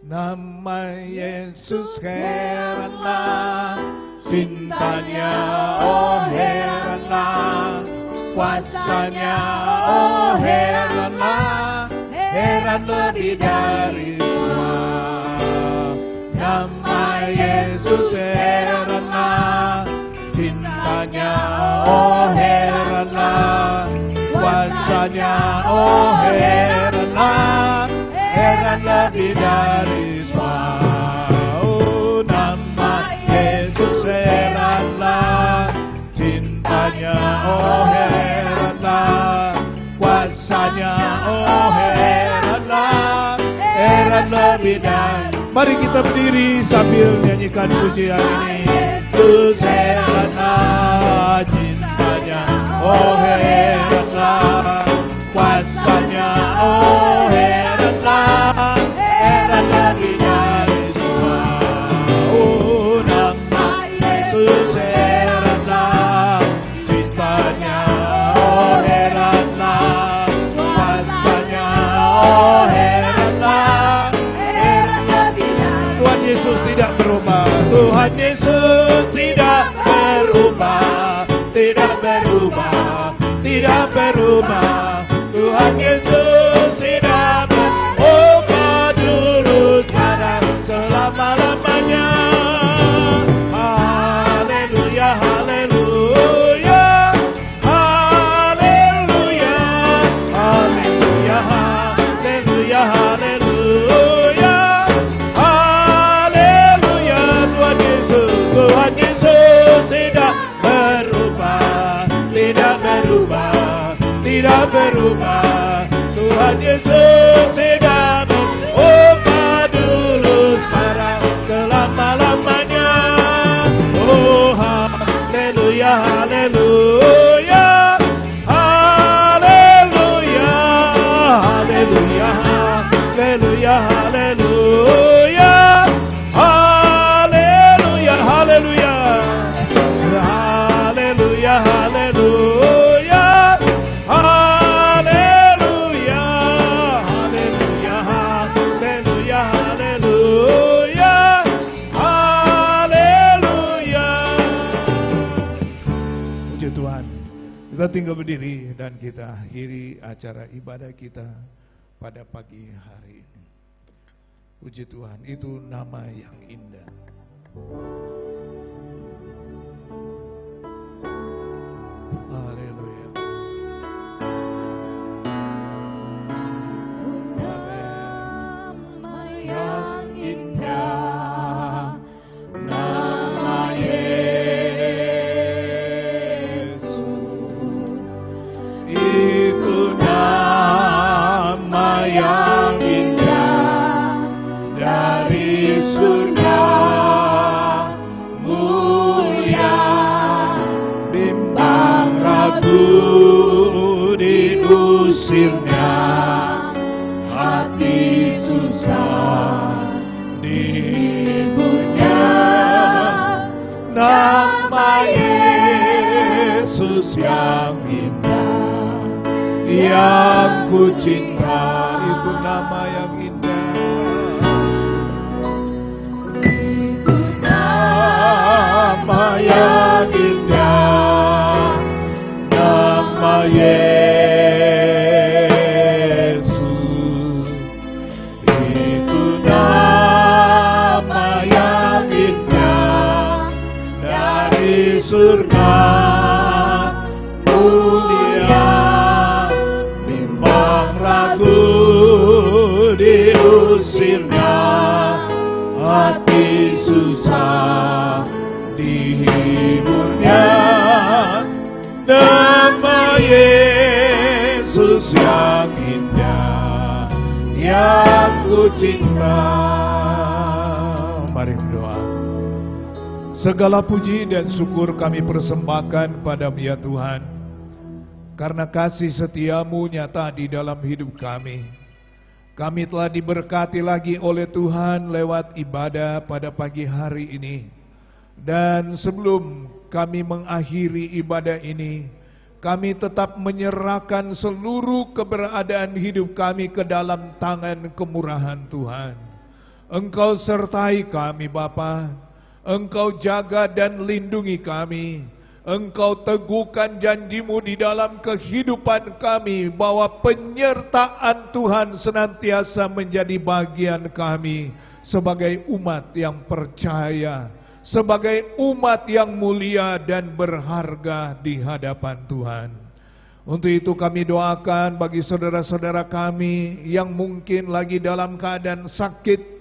Nama Yesus heranlah, cintanya oh heranlah, kuasanya oh heranlah, heran lebih dari semua. Nama Yesus heranlah, cintanya oh heranlah, kuasanya oh heranlah, heran lebih dari semua. Oh, nama Yesus heranlah, cintanya oh heranlah, kuasanya oh heranlah, heran lebih dari. Mari kita berdiri sambil nyanyikan pujian ini. Yesus heranlah, cintanya oh heranlah, kuasanya oh heranlah, heran lebih dari semua. Oh, nama Yesus heranlah, cintanya oh heranlah, kuasanya oh heranlah, heran lebih dari. Tuhan Yesus tidak berubah. Tuhan Yesus tidak berubah, tidak berubah, tidak berubah. Tuhan Yesus tidak berubah, dulu sekarang selama-lamanya. Haleluya, haleluya, haleluya, haleluya, haleluya, haleluya, haleluya. Tuhan Yesus tidak berubah, tidak berubah, tidak berubah. Tuhan Yesus tidak berubah. haleluya, haleluya, haleluya, haleluya, haleluya, haleluya, haleluya, haleluya, haleluya, haleluya, haleluya. Puji Tuhan. Kita tinggal berdiri dan kita akhiri acara ibadah kita pada pagi hari ini. Puji Tuhan, itu nama yang indah. Haleluya. Nama yang indah, nama Yesus. Itu nama yang indah dari surga mulia, bimbang ragu diusirnya hati susah dihiburnya. Nama Yesus yang indah, yang ku cinta, itu nama yang indah. Itu nama yang indah, nama Yesus. Itu nama yang indah dari surga mulia, bimbang ragu diusirnya hati susah dihiburnya. Nama Yesus yang indah, yang ku cinta. Mari berdoa. Segala puji dan syukur kami persembahkan padamu ya Tuhan, karena kasih setiamu nyata di dalam hidup kami. Kami telah diberkati lagi oleh Tuhan lewat ibadah pada pagi hari ini. Dan sebelum kami mengakhiri ibadah ini, kami tetap menyerahkan seluruh keberadaan hidup kami ke dalam tangan kemurahan Tuhan. Engkau sertai kami Bapa, Engkau jaga dan lindungi kami. Engkau teguhkan janjimu di dalam kehidupan kami, bahwa penyertaan Tuhan senantiasa menjadi bagian kami sebagai umat yang percaya, sebagai umat yang mulia dan berharga di hadapan Tuhan. Untuk itu kami doakan bagi saudara-saudara kami yang mungkin lagi dalam keadaan sakit,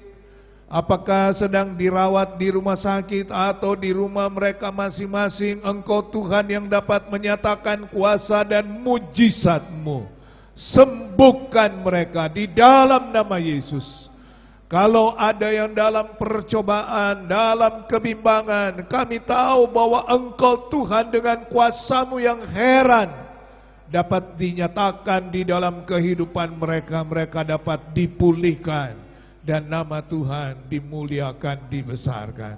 apakah sedang dirawat di rumah sakit atau di rumah mereka masing-masing. Engkau Tuhan yang dapat menyatakan kuasa dan mujizat-Mu. Sembuhkan mereka di dalam nama Yesus. Kalau ada yang dalam percobaan, dalam kebimbangan, kami tahu bahwa Engkau Tuhan dengan kuasa-Mu yang heran dapat dinyatakan di dalam kehidupan mereka. Mereka dapat dipulihkan dan nama Tuhan dimuliakan, dibesarkan.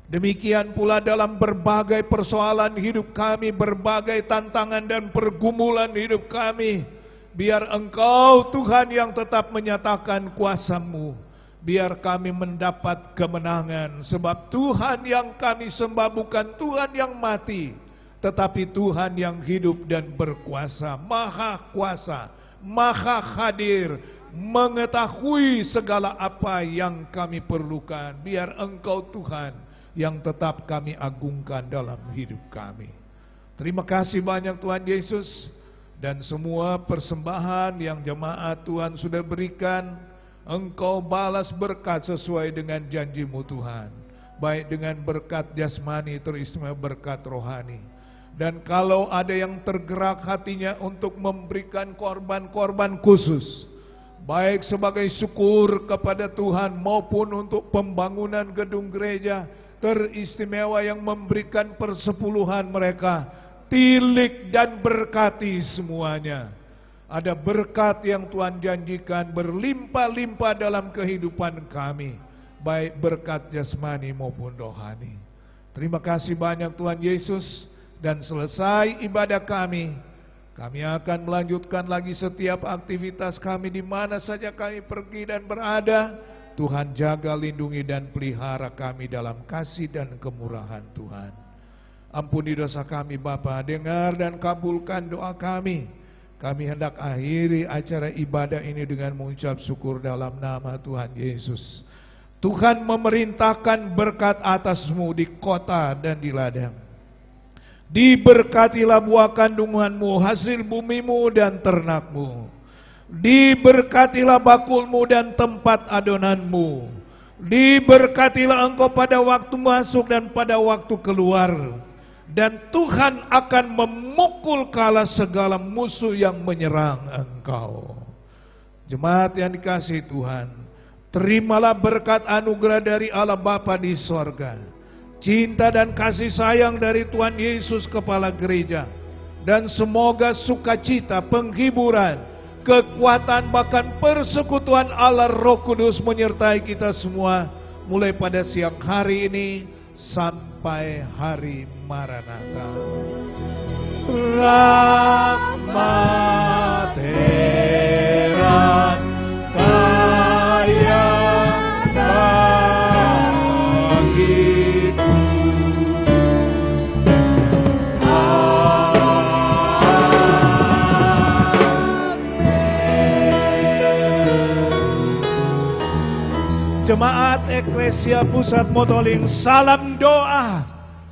Demikian pula dalam berbagai persoalan hidup kami, berbagai tantangan dan pergumulan hidup kami, biar Engkau Tuhan yang tetap menyatakan kuasa-Mu, biar kami mendapat kemenangan. Sebab Tuhan yang kami sembah bukan Tuhan yang mati, tetapi Tuhan yang hidup dan berkuasa, maha kuasa, maha hadir, mengetahui segala apa yang kami perlukan. Biar Engkau Tuhan yang tetap kami agungkan dalam hidup kami. Terima kasih banyak Tuhan Yesus. Dan semua persembahan yang jemaat Tuhan sudah berikan, Engkau balas berkat sesuai dengan janji-Mu Tuhan. Baik dengan berkat jasmani, teristimewa berkat rohani. Dan kalau ada yang tergerak hatinya untuk memberikan korban-korban khusus, baik sebagai syukur kepada Tuhan maupun untuk pembangunan gedung gereja, teristimewa yang memberikan persepuluhan mereka, tilik dan berkati semuanya. Ada berkat yang Tuhan janjikan berlimpah-limpah dalam kehidupan kami, baik berkat jasmani maupun rohani. Terima kasih banyak Tuhan Yesus. Dan selesai ibadah kami akan melanjutkan lagi setiap aktivitas kami di mana saja kami pergi dan berada. Tuhan jaga, lindungi dan pelihara kami dalam kasih dan kemurahan Tuhan. Ampuni dosa kami Bapa, dengar dan kabulkan doa kami. Kami hendak akhiri acara ibadah ini dengan mengucap syukur dalam nama Tuhan Yesus. Tuhan memerintahkan berkat atasmu di kota dan di ladang. Diberkatilah buah kandunganmu, hasil bumimu dan ternakmu. Diberkatilah bakulmu dan tempat adonanmu. Diberkatilah engkau pada waktu masuk dan pada waktu keluar. Dan Tuhan akan memukul kalah segala musuh yang menyerang engkau. Jemaat yang dikasihi Tuhan, terimalah berkat anugerah dari Allah Bapa di sorga, cinta dan kasih sayang dari Tuhan Yesus Kepala Gereja, dan semoga sukacita, penghiburan, kekuatan bahkan persekutuan Allah Roh Kudus menyertai kita semua mulai pada siang hari ini sampai hari Maranatha. Rahmat heran kaya bagiku. Jemaat Eklesia Pusat Motoling, salam doa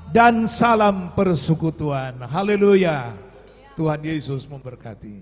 dan salam persekutuan. Haleluya. Tuhan Yesus memberkati.